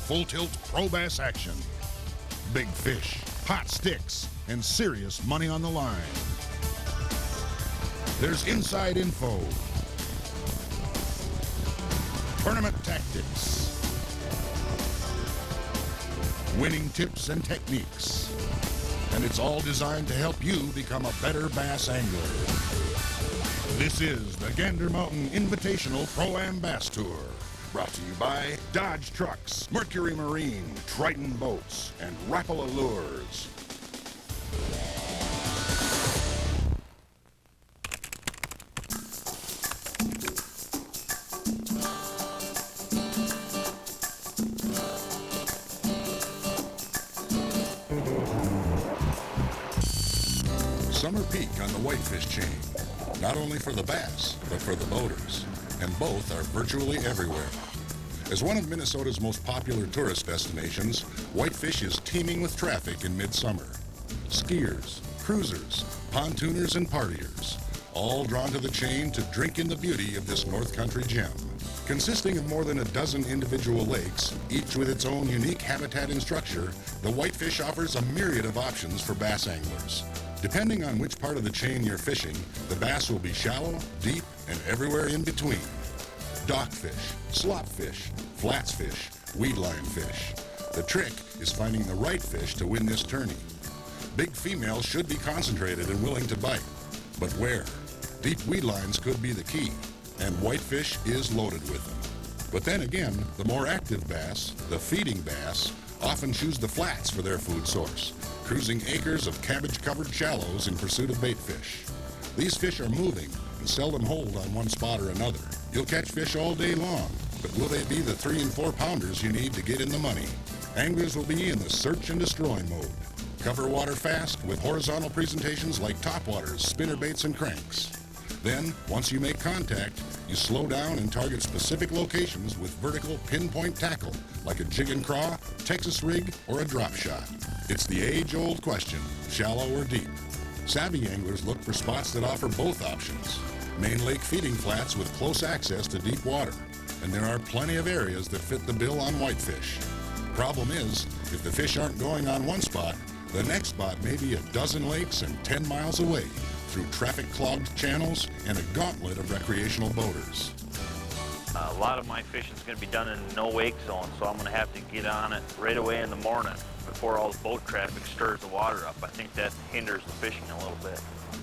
full tilt pro bass action. Big fish, hot sticks, and serious money on the line. There's inside info, tournament tactics, winning tips and techniques. And it's all designed to help you become a better bass angler. This is the Gander Mountain Invitational Pro-Am Bass Tour. Brought to you by Dodge Trucks, Mercury Marine, Triton Boats, and Rapala Lures. Summer peak on the Whitefish chain. Not only for the bass, but for the boaters. And both are virtually everywhere. As one of Minnesota's most popular tourist destinations, Whitefish is teeming with traffic in midsummer. Skiers, cruisers, pontooners, and partiers, all drawn to the chain to drink in the beauty of this North Country gem. Consisting of more than a dozen individual lakes, each with its own unique habitat and structure, the Whitefish offers a myriad of options for bass anglers. Depending on which part of the chain you're fishing, the bass will be shallow, deep, and everywhere in between. Dockfish, slopfish, flatsfish, weedline fish. The trick is finding the right fish to win this tourney. Big females should be concentrated and willing to bite. But where? Deep weedlines could be the key, and Whitefish is loaded with them. But then again, the more active bass, the feeding bass, often choose the flats for their food source, cruising acres of cabbage-covered shallows in pursuit of bait fish. These fish are moving and seldom hold on one spot or another. You'll catch fish all day long, but will they be the 3 and 4 pounders you need to get in the money? Anglers will be in the search and destroy mode. Cover water fast with horizontal presentations like topwaters, spinnerbaits, and cranks. Then, once you make contact, you slow down and target specific locations with vertical pinpoint tackle, like a jig and craw, Texas rig, or a drop shot. It's the age-old question, shallow or deep. Savvy anglers look for spots that offer both options. Main lake feeding flats with close access to deep water, and there are plenty of areas that fit the bill on whitefish. Problem is, if the fish aren't going on one spot, the next spot may be a dozen lakes and 10 miles away, through traffic-clogged channels and a gauntlet of recreational boaters. A lot of my fishing is going to be done in no-wake zone, so I'm going to have to get on it right away in the morning before all the boat traffic stirs the water up. I think that hinders the fishing a little bit.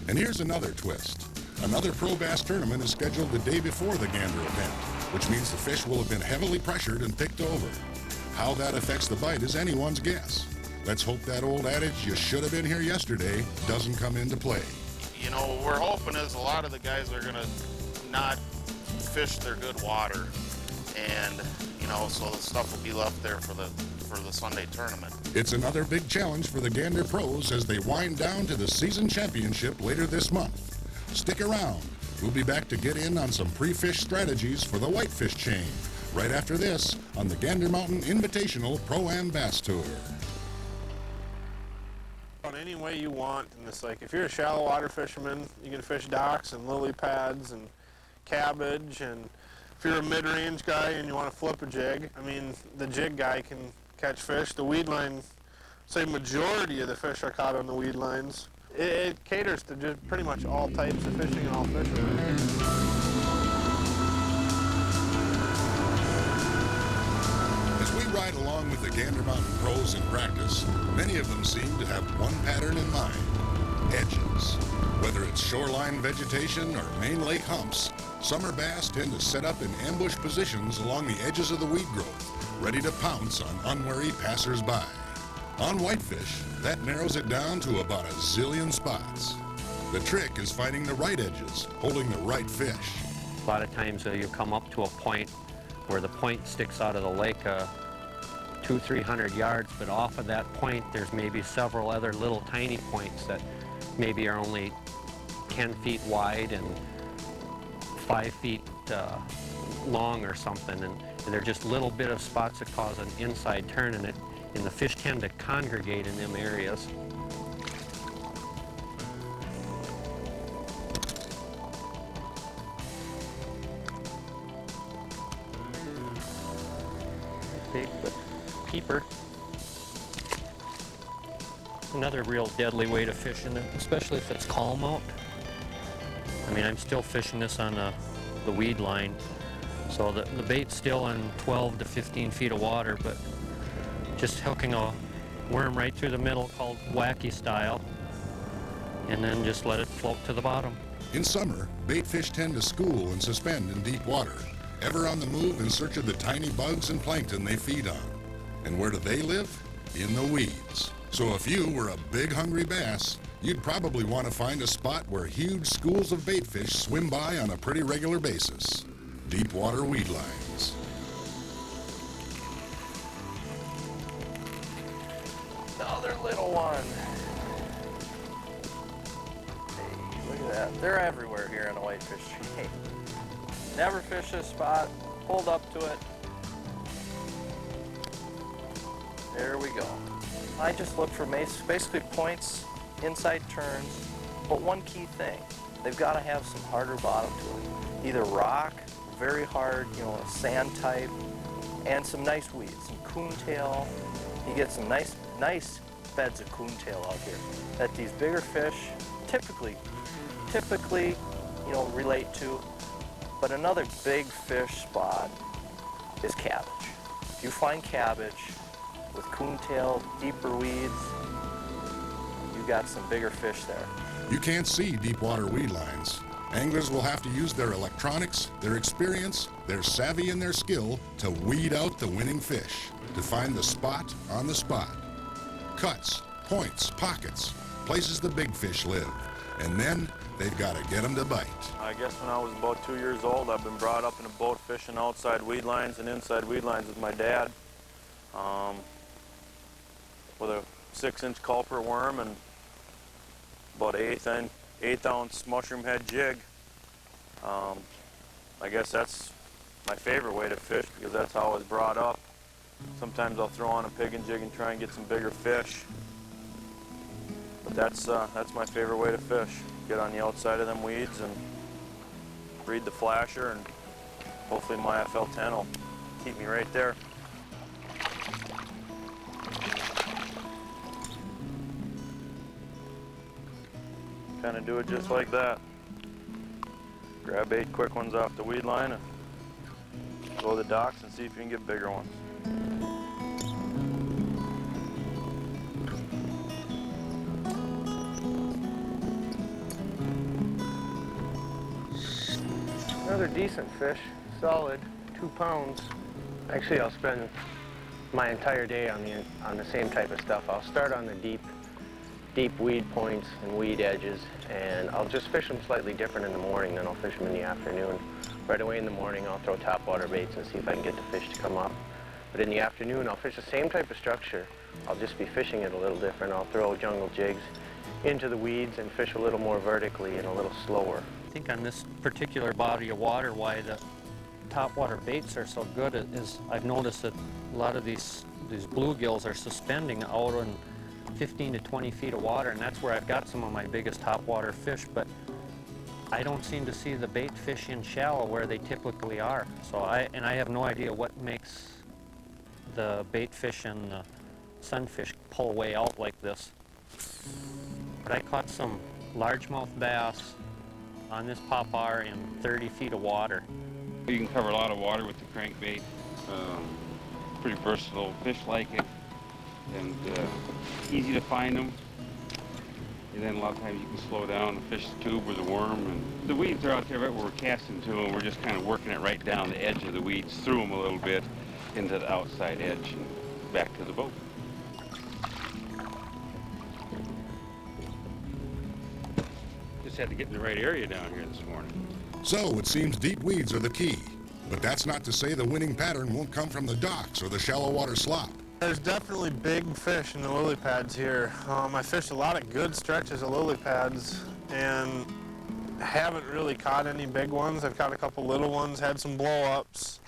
And here's another twist. Another pro bass tournament is scheduled the day before the Gander event, which means the fish will have been heavily pressured and picked over. How that affects the bite is anyone's guess. Let's hope that old adage, you should have been here yesterday, doesn't come into play. You know, we're hoping is a lot of the guys are going to not fish their good water, and you know, so the stuff will be left there for the Sunday tournament. It's another big challenge for the Gander pros as they wind down to the season championship later this month. Stick around. We'll be back to get in on some pre-fish strategies for the Whitefish chain right after this on the Gander Mountain Invitational Pro-Am Bass Tour. Any way you want, and it's like if you're a shallow water fisherman, you can fish docks and lily pads and cabbage, and if you're a mid-range guy and you want to flip a jig, I mean, the jig guy can catch fish. The weed line, say majority of the fish are caught on the weed lines. It caters to just pretty much all types of fishing and all fishermen. Ride along with the Gander Mountain pros in practice, many of them seem to have one pattern in mind: edges. Whether it's shoreline vegetation or main lake humps, summer bass tend to set up in ambush positions along the edges of the weed growth, ready to pounce on unwary passers-by. On whitefish, that narrows it down to about a zillion spots. The trick is finding the right edges, holding the right fish. A lot of times you come up to a point where the point sticks out of the lake 200-300 yards, but off of that point there's maybe several other little tiny points that maybe are only 10 feet wide and 5 feet long or something, and they're just little bit of spots that cause an inside turn, and the fish tend to congregate in them areas. But keeper. Another real deadly way to fish, and especially if it's calm out. I mean, I'm still fishing this on the weed line, so the bait's still in 12 to 15 feet of water, but just hooking a worm right through the middle called wacky style, and then just let it float to the bottom. In summer, bait fish tend to school and suspend in deep water, ever on the move in search of the tiny bugs and plankton they feed on. And where do they live? In the weeds. So if you were a big hungry bass, you'd probably want to find a spot where huge schools of bait fish swim by on a pretty regular basis. Deep water weed lines. Another little one. Hey, look at that. They're everywhere here in the whitefish chain. Never fished this spot. Pulled up to it. There we go. I just look for basically points, inside turns, but one key thing, they've got to have some harder bottom to it. Either rock, very hard, a sand type, and some nice weeds, some coontail. You get some nice beds of coontail out here that these bigger fish typically, relate to. But another big fish spot is cabbage. If you find cabbage with coontail, deeper weeds, you got some bigger fish there. You can't see deep water weed lines. Anglers will have to use their electronics, their experience, their savvy, and their skill to weed out the winning fish, to find the spot on the spot. Cuts, points, pockets, places the big fish live. And then they've got to get them to bite. I guess when I was about 2 years old, I've been brought up in a boat fishing outside weed lines and inside weed lines with my dad. With a 6-inch culprit worm and about an 8-ounce mushroom head jig. I guess that's my favorite way to fish because that's how I was brought up. Sometimes I'll throw on a pig and jig and try and get some bigger fish. But that's my favorite way to fish. Get on the outside of them weeds and read the flasher, and hopefully my FL10 will keep me right there. Kind of do it just like that. Grab 8 quick ones off the weed line and go to the docks and see if you can get bigger ones. Another decent fish, solid, 2 pounds. Actually, I'll spend my entire day on the same type of stuff. I'll start on the deep weed points and weed edges, and I'll just fish them slightly different in the morning than I'll fish them in the afternoon. Right away in the morning, I'll throw topwater baits and see if I can get the fish to come up. But in the afternoon, I'll fish the same type of structure. I'll just be fishing it a little different. I'll throw jungle jigs into the weeds and fish a little more vertically and a little slower. I think on this particular body of water, why the topwater baits are so good is I've noticed that a lot of these bluegills are suspending out in 15 to 20 feet of water, and that's where I've got some of my biggest topwater fish, but I don't seem to see the bait fish in shallow where they typically are. So I have no idea what makes the bait fish and the sunfish pull way out like this. But I caught some largemouth bass on this popar in 30 feet of water. You can cover a lot of water with the crankbait. Pretty versatile. Fish like it, and easy to find them. And then a lot of times you can slow down and fish the tube or the worm. And the weeds are out there right where we're casting to, and we're just kind of working it right down the edge of the weeds, through them a little bit into the outside edge and back to the boat. Just had to get in the right area down here this morning. So it seems deep weeds are the key. But that's not to say the winning pattern won't come from the docks or the shallow water slop. There's definitely big fish in the lily pads here. I fished a lot of good stretches of lily pads and haven't really caught any big ones. I've caught a couple little ones, had some blow-ups,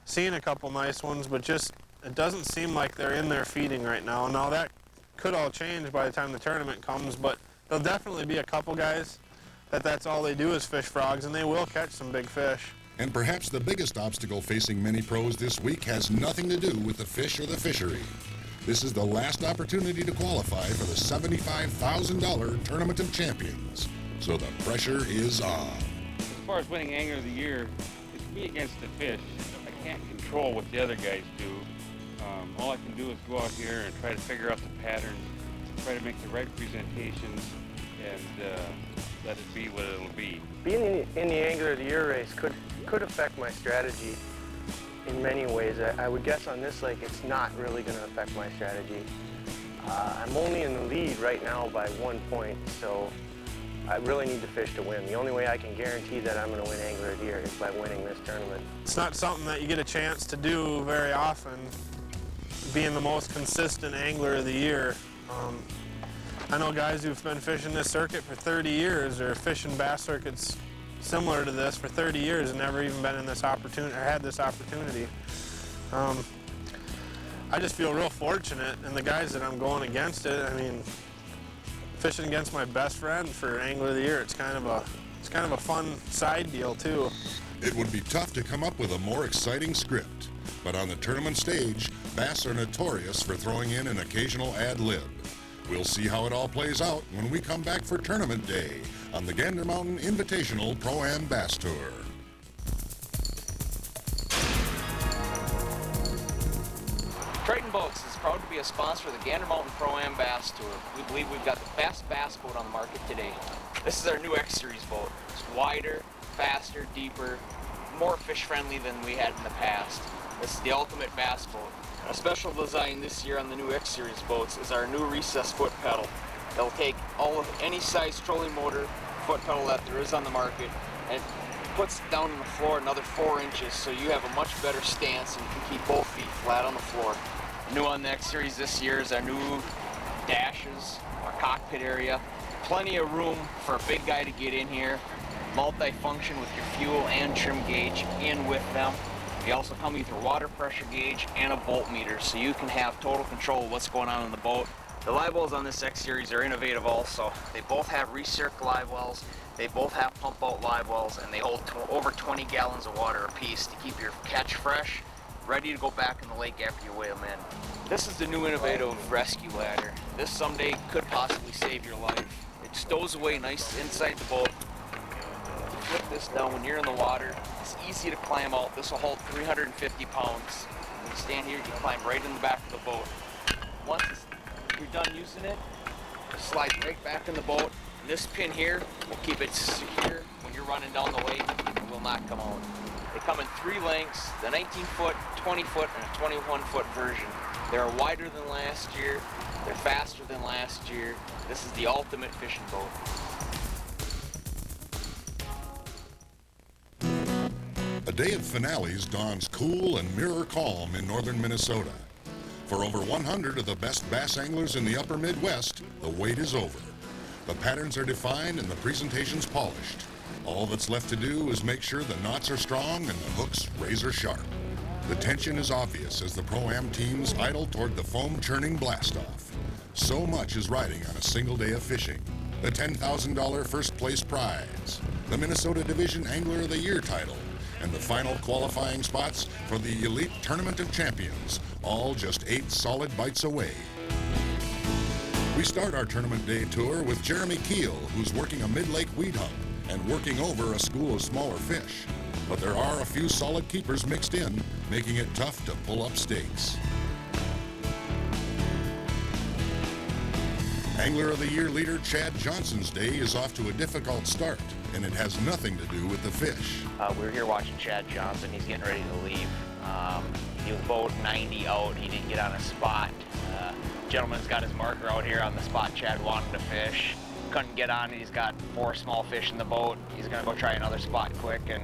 seen a couple nice ones, but just it doesn't seem like they're in there feeding right now. Now that could all change by the time the tournament comes, but there'll definitely be a couple guys that's all they do is fish frogs, and they will catch some big fish. And perhaps the biggest obstacle facing many pros this week has nothing to do with the fish or the fishery. This is the last opportunity to qualify for the $75,000 Tournament of Champions. So the pressure is on. As far as winning Angler of the Year, it's me against the fish. I can't control what the other guys do. All I can do is go out here and try to figure out the patterns, try to make the right presentations, and let it be what it'll be. Being in the Angler of the Year race could affect my strategy in many ways. I would guess on this lake it's not really going to affect my strategy. I'm only in the lead right now by 1 point, so I really need to fish to win. The only way I can guarantee that I'm going to win Angler of the Year is by winning this tournament. It's not something that you get a chance to do very often, being the most consistent Angler of the Year. I know guys who've been fishing this circuit for 30 years or fishing bass circuits similar to this for 30 years and never even been in this opportunity or had this opportunity. I just feel real fortunate, and the guys that I'm going against it, I mean, fishing against my best friend for Angler of the Year, it's kind of a fun side deal too. It would be tough to come up with a more exciting script, but on the tournament stage, bass are notorious for throwing in an occasional ad lib. We'll see how it all plays out when we come back for Tournament Day on the Gander Mountain Invitational Pro-Am Bass Tour. Triton Boats is proud to be a sponsor of the Gander Mountain Pro-Am Bass Tour. We believe we've got the best bass boat on the market today. This is our new X-Series boat. It's wider, faster, deeper, more fish-friendly than we had in the past. This is the ultimate bass boat. A special design this year on the new X-Series boats is our new recessed foot pedal. It'll take any size trolling motor foot pedal that there is on the market and puts it down on the floor another 4 inches, so you have a much better stance and you can keep both feet flat on the floor. New on the X-Series this year is our new dashes, our cockpit area. Plenty of room for a big guy to get in here. Multi-function with your fuel and trim gauge in with them. They also come with your water pressure gauge and a bolt meter, so you can have total control of what's going on in the boat. The live wells on this X-Series are innovative also. They both have recirc live wells, they both have pump out live wells, and they hold over 20 gallons of water apiece to keep your catch fresh, ready to go back in the lake after you weigh them in. This is the new innovative rescue ladder. This someday could possibly save your life. It stows away nice inside the boat. Flip this down when you're in the water. It's easy to climb out. This will hold 350 pounds. When you stand here, you can climb right in the back of the boat. Once you're done using it, it slides right back in the boat. And this pin here will keep it secure when you're running down the lake. It will not come out. They come in 3 lengths, the 19-foot, 20-foot, and a 21-foot version. They're wider than last year. They're faster than last year. This is the ultimate fishing boat. A day of finales dawns cool and mirror calm in northern Minnesota. For over 100 of the best bass anglers in the upper Midwest, the wait is over. The patterns are defined and the presentations polished. All that's left to do is make sure the knots are strong and the hooks razor sharp. The tension is obvious as the Pro-Am teams idle toward the foam-churning blast-off. So much is riding on a single day of fishing. The $10,000 first-place prize, the Minnesota Division Angler of the Year title, and the final qualifying spots for the Elite Tournament of Champions, all just 8 solid bites away. We start our tournament day tour with Jeremy Keel, who's working a mid-lake weed hump and working over a school of smaller fish. But there are a few solid keepers mixed in, making it tough to pull up stakes. Angler of the Year leader Chad Johnson's day is off to a difficult start, and it has nothing to do with the fish. We're here watching Chad Johnson. He's getting ready to leave. He was boat 90 out. He didn't get on a spot. Gentleman's got his marker out here on the spot Chad wanted to fish. Couldn't get on. He's got 4 small fish in the boat. He's going to go try another spot quick, and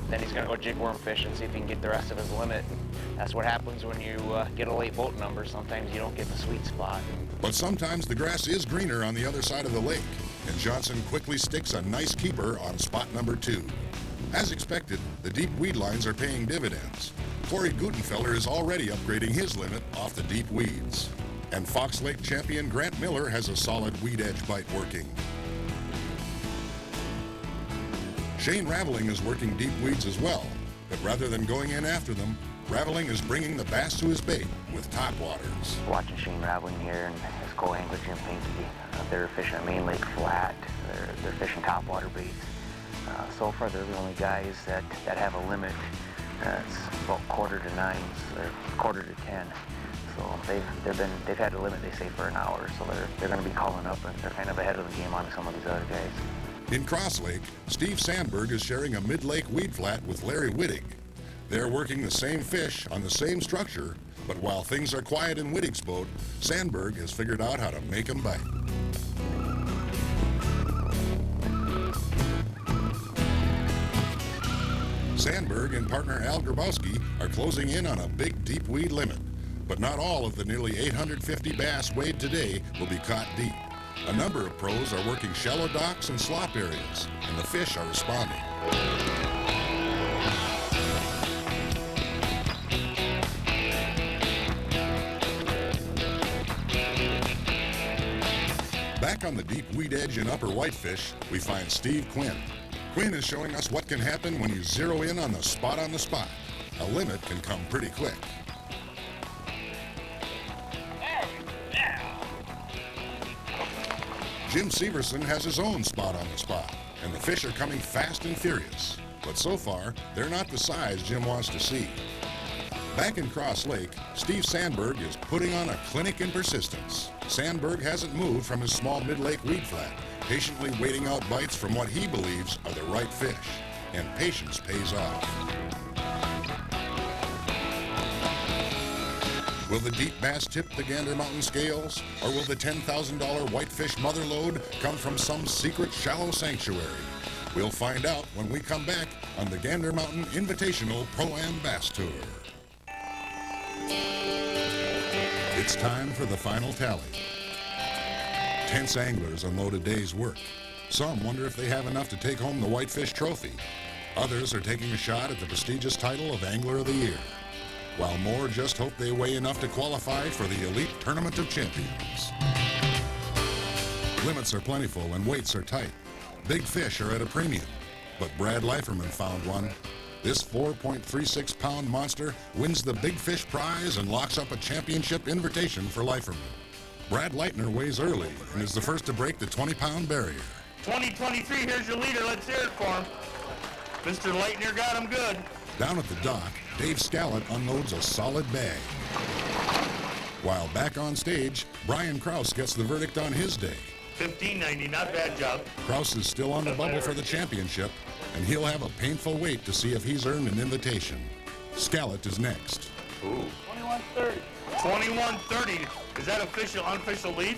then he's going to go jig worm fish and see if he can get the rest of his limit. That's what happens when you get a late boat number. Sometimes you don't get the sweet spot. But sometimes the grass is greener on the other side of the lake, and Johnson quickly sticks a nice keeper on spot number 2. As expected, the deep weed lines are paying dividends. Corey Gutenfeller is already upgrading his limit off the deep weeds. And Fox Lake champion Grant Miller has a solid weed edge bite working. Shane Raveling is working deep weeds as well, but rather than going in after them, Raveling is bringing the bass to his bait with topwaters. Watching Shane Raveling here and his co-angler Jim Pinky, they're fishing a main lake flat. They're fishing topwater baits. So far, they're the only guys that have a limit. It's about 8:45 or 8:45. So they've had a limit, they say, for an hour. So they're going to be calling up, and they're kind of ahead of the game on some of these other guys. In Cross Lake, Steve Sandberg is sharing a mid-lake weed flat with Larry Wittig. They're working the same fish on the same structure, but while things are quiet in Wittig's boat, Sandberg has figured out how to make them bite. Sandberg and partner Al Grabowski are closing in on a big deep weed limit, but not all of the nearly 850 bass weighed today will be caught deep. A number of pros are working shallow docks and slop areas, and the fish are responding. Back on the deep weed edge in Upper Whitefish, we find Steve Quinn. Quinn is showing us what can happen when you zero in on the spot on the spot. A limit can come pretty quick. Jim Severson has his own spot on the spot, and the fish are coming fast and furious. But so far, they're not the size Jim wants to see. Back in Cross Lake, Steve Sandberg is putting on a clinic in persistence. Sandberg hasn't moved from his small mid-lake weed flat, patiently waiting out bites from what he believes are the right fish. And patience pays off. Will the deep bass tip the Gander Mountain scales, or will the $10,000 whitefish mother load come from some secret shallow sanctuary? We'll find out when we come back on the Gander Mountain Invitational Pro-Am Bass Tour. It's time for the final tally. Tense anglers unload a day's work. Some wonder if they have enough to take home the Whitefish Trophy. Others are taking a shot at the prestigious title of Angler of the Year, while more just hope they weigh enough to qualify for the Elite Tournament of Champions. Limits are plentiful and weights are tight. Big fish are at a premium, but Brad Leiferman found one. This 4.36-pound monster wins the Big Fish prize and locks up a championship invitation for Leiferman. Brad Leitner weighs early and is the first to break the 20-pound barrier. 2023, here's your leader. Let's hear it for him. Mr. Leitner got him good. Down at the dock, Dave Scallett unloads a solid bag. While back on stage, Brian Krause gets the verdict on his day. $15.90, not bad job. Krause is still on the bubble for the championship, and he'll have a painful wait to see if he's earned an invitation. Scallett is next. Ooh. 21.30. 21.30. Is that official, unofficial lead?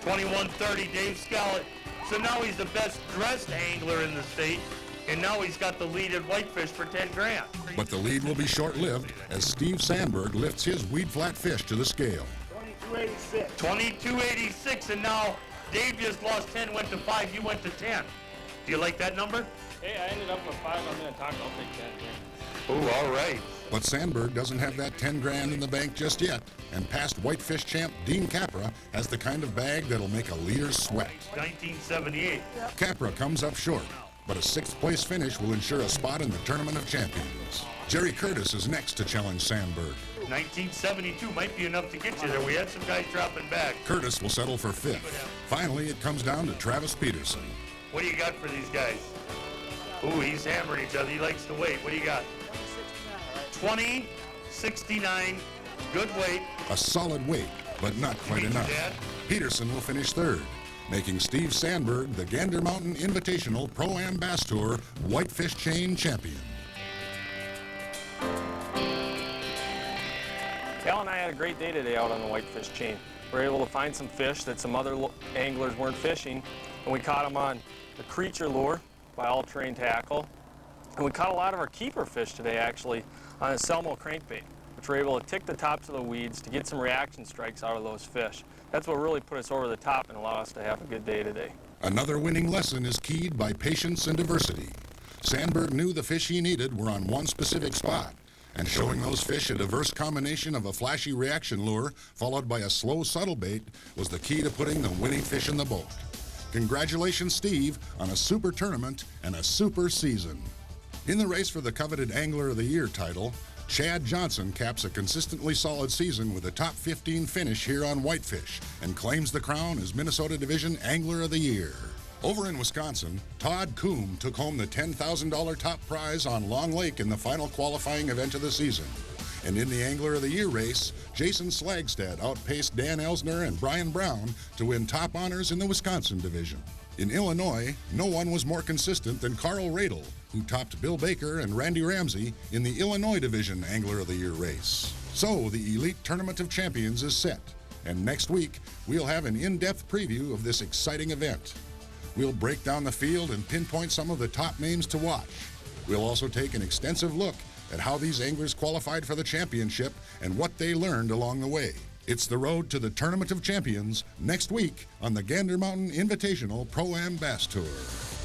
21.30, Dave Scallett. So now he's the best dressed angler in the state, and now he's got the lead at Whitefish for 10 grand. But the lead will be short-lived as Steve Sandberg lifts his weed flat fish to the scale. 22.86. 22.86, and now Dave just lost 10, went to 5, you went to 10. Do you like that number? Hey, I ended up with 5. I'm going to talk. I'll take 10. Oh, all right. But Sandberg doesn't have that 10 grand in the bank just yet, and past Whitefish champ Dean Capra has the kind of bag that'll make a leader sweat. 1978. Capra comes up short, but a 6th place finish will ensure a spot in the Tournament of Champions. Jerry Curtis is next to challenge Sandberg. 1972 might be enough to get you there. We had some guys dropping back. Curtis will settle for 5th. Finally, it comes down to Travis Peterson. What do you got for these guys? Ooh, he's hammering each other. He likes to weight. What do you got? 20.69. Good weight. A solid weight, but not quite enough. Peterson will finish 3rd, making Steve Sandberg the Gander Mountain Invitational Pro-Am Bass Tour Whitefish Chain champion. Al and I had a great day today out on the Whitefish chain. We were able to find some fish that some other anglers weren't fishing, and we caught them on the Creature lure by all-terrain tackle. And we caught a lot of our keeper fish today, actually, on a Selmo crankbait, which we're able to tick the tops of the weeds to get some reaction strikes out of those fish. That's what really put us over the top and allowed us to have a good day today. Another winning lesson is keyed by patience and diversity. Sandberg knew the fish he needed were on one specific spot, and showing those fish a diverse combination of a flashy reaction lure followed by a slow, subtle bait was the key to putting the winning fish in the boat. Congratulations, Steve, on a super tournament and a super season. In the race for the coveted Angler of the Year title, Chad Johnson caps a consistently solid season with a top 15 finish here on Whitefish and claims the crown as Minnesota Division Angler of the Year. Over in Wisconsin, Todd Coombe took home the $10,000 top prize on Long Lake in the final qualifying event of the season. And in the Angler of the Year race, Jason Slagstad outpaced Dan Elsner and Brian Brown to win top honors in the Wisconsin division. In Illinois, no one was more consistent than Carl Radel, who topped Bill Baker and Randy Ramsey in the Illinois Division Angler of the Year race. So the Elite Tournament of Champions is set, and next week we'll have an in-depth preview of this exciting event. We'll break down the field and pinpoint some of the top names to watch. We'll also take an extensive look at how these anglers qualified for the championship and what they learned along the way. It's the road to the Tournament of Champions next week on the Gander Mountain Invitational Pro-Am Bass Tour.